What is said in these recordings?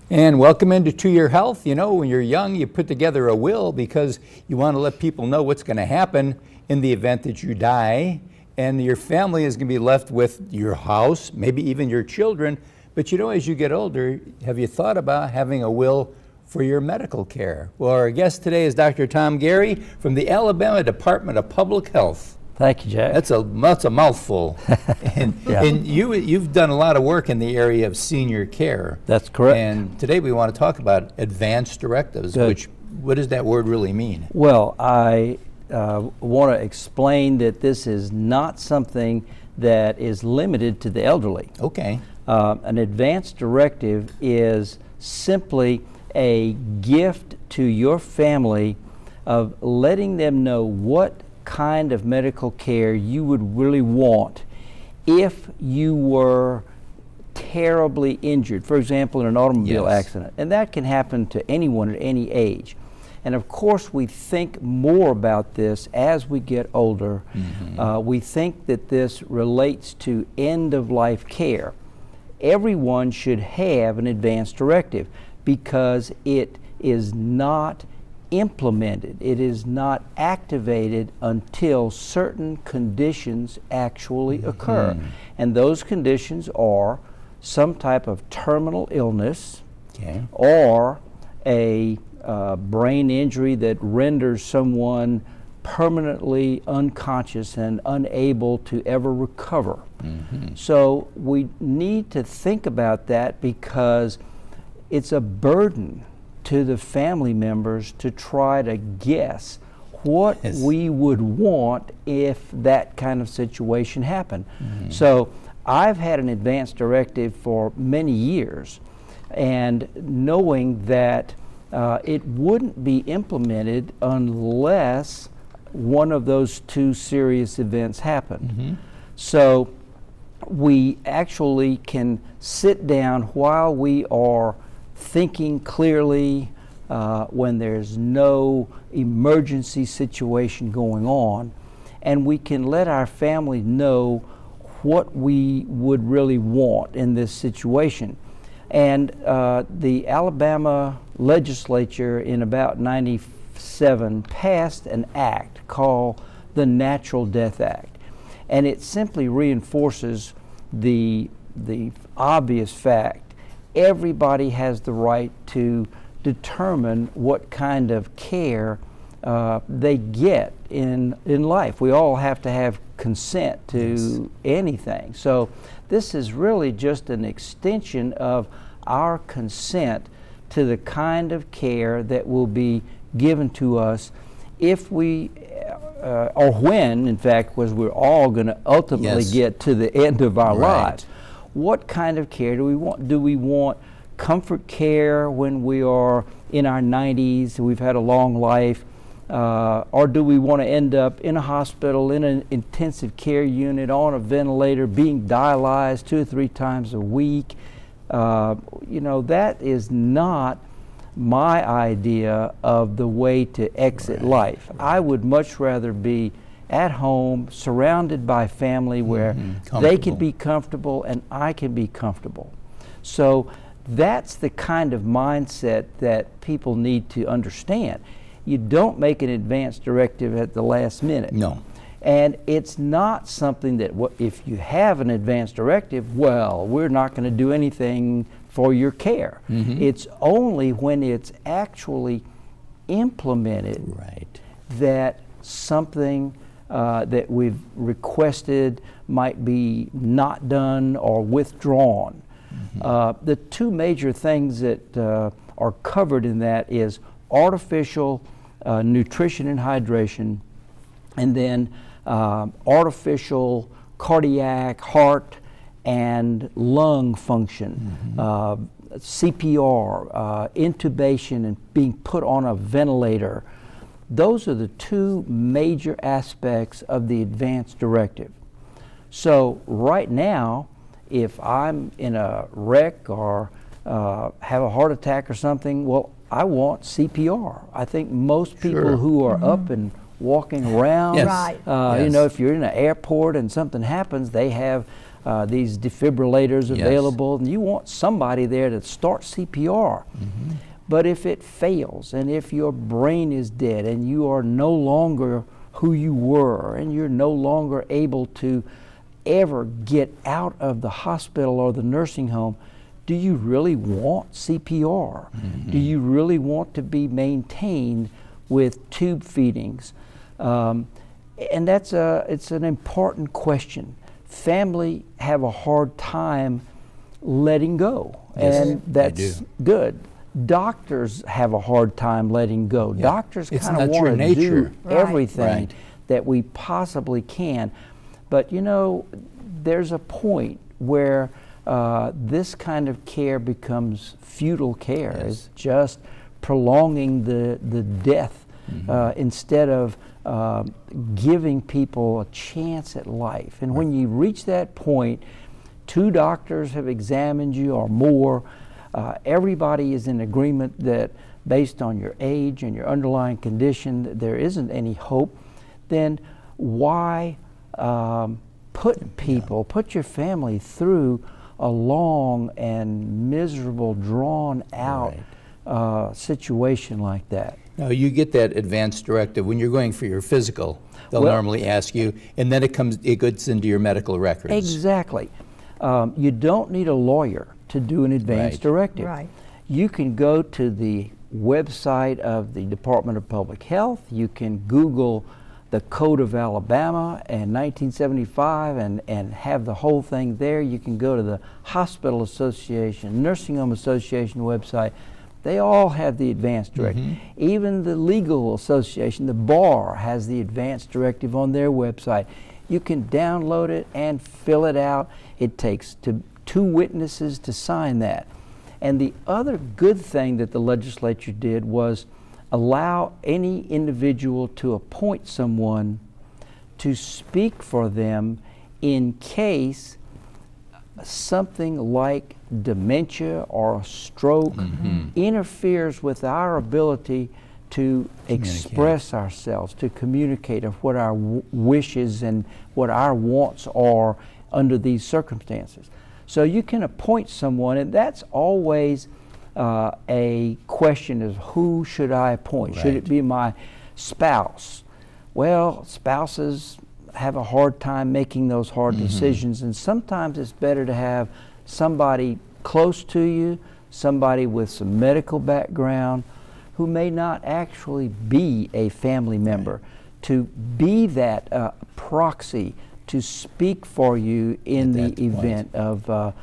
And welcome into To Your Health. You know, when you're young, you put together a will because you want to let people know what's going to happen in the event that you die. And your family is going to be left with your house, maybe even your children. But you know, as you get older, have you thought about having a will for your medical care? Well, our guest today is Dr. Tom Geary from the Alabama Department of Public Health. Thank you, Jack. That's a mouthful. And, Yeah. and you've done a lot of work in the area of senior care. That's correct. And today we want to talk about advanced directives, Good. what does that word really mean? Well, I want to explain that this is not something that is limited to the elderly. Okay. An advanced directive is simply a gift to your family of letting them know what kind of medical care you would really want if you were terribly injured, for example, in an automobile Yes. accident. And that can happen to anyone at any age. And of course, we think more about this as we get older. Mm-hmm. We think that this relates to end-of-life care. Everyone should have an advanced directive because it is not implemented. It is not activated until certain conditions actually occur. And those conditions are some type of terminal illness, Okay. or a brain injury that renders someone permanently unconscious and unable to ever recover. So we need to think about that because it's a burden to the family members to try to guess what Yes. we would want if that kind of situation happened. So I've had an advanced directive for many years, and knowing that it wouldn't be implemented unless one of those two serious events happened. So we actually can sit down while we are thinking clearly, when there's no emergency situation going on, and we can let our family know what we would really want in this situation. And the Alabama legislature in about 97 passed an act called the Natural Death Act. And it simply reinforces the obvious fact everybody has the right to determine what kind of care they get in life. We all have to have consent to anything. So this is really just an extension of our consent to the kind of care that will be given to us if we, or when, in fact, was we're all going to ultimately Yes. get to the end of our Right. lives. What kind of care do we want? Do we want comfort care when we are in our 90s, we've had a long life, or do we want to end up in a hospital, in an intensive care unit, on a ventilator, being dialyzed 2 or 3 times a week? You know, that is not my idea of the way to exit life. I would much rather be at home, surrounded by family where they can be comfortable and I can be comfortable. So that's the kind of mindset that people need to understand. You don't make an advance directive at the last minute. No. And it's not something that if you have an advance directive, well, we're not going to do anything for your care. It's only when it's actually implemented Right. that something that we've requested might be not done or withdrawn. The two major things that are covered in that is artificial nutrition and hydration, and then artificial cardiac, heart, and lung function, CPR, intubation, and being put on a ventilator. Those are the two major aspects of the advance directive. So right now, if I'm in a wreck or have a heart attack or something, well, I want CPR. I think most people Sure. who are up and walking around, Yes. Right. you Yes. know, if you're in an airport and something happens, they have these defibrillators Yes. available, and you want somebody there to start CPR. But if it fails, and if your brain is dead, and you are no longer who you were, and you're no longer able to ever get out of the hospital or the nursing home, do you really want CPR? Do you really want to be maintained with tube feedings? And it's an important question. Family have a hard time letting go, Yes, and they that's do. good. Doctors have a hard time letting go. Yeah. Doctors It's kind of not your want to do nature. Right. everything Right. that we possibly can. But you know, there's a point where this kind of care becomes futile care. Yes. It's just prolonging the death instead of giving people a chance at life. And when you reach that point, 2 doctors have examined you or more, everybody is in agreement that based on your age and your underlying condition that there isn't any hope, then why put your family through a long and miserable, drawn out situation like that? Now, you get that advance directive when you're going for your physical. They'll Well- normally ask you, and then it gets into your medical records. Exactly. You don't need a lawyer to do an advance Right. directive. Right. You can go to the website of the Department of Public Health. You can Google the Code of Alabama and 1975 and have the whole thing there. You can go to the Hospital Association, Nursing Home Association website. They all have the advance directive. Even the Legal Association, the bar, has the advance directive on their website. You can download it and fill it out. It takes 2 witnesses to sign that. And the other good thing that the legislature did was allow any individual to appoint someone to speak for them in case something like dementia or a stroke interferes with our ability to express ourselves, to communicate of what our wishes and what our wants are under these circumstances. So you can appoint someone, and that's always a question of who should I appoint? Should it Right. be my spouse? Well, spouses have a hard time making those hard decisions, and sometimes it's better to have somebody close to you, somebody with some medical background who may not actually be a family member, to be that proxy to speak for you in At the that point. event of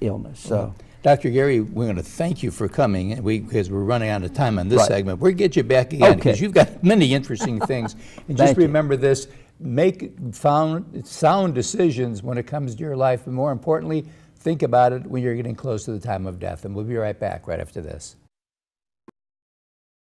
illness. So. Dr. Geary, we're going to thank you for coming because we're running out of time on this Right. segment. We'll get you back again because Okay. you've got many interesting things. And just Thank you. remember this, make sound decisions when it comes to your life, but more importantly, think about it when you're getting close to the time of death. And we'll be right back right after this.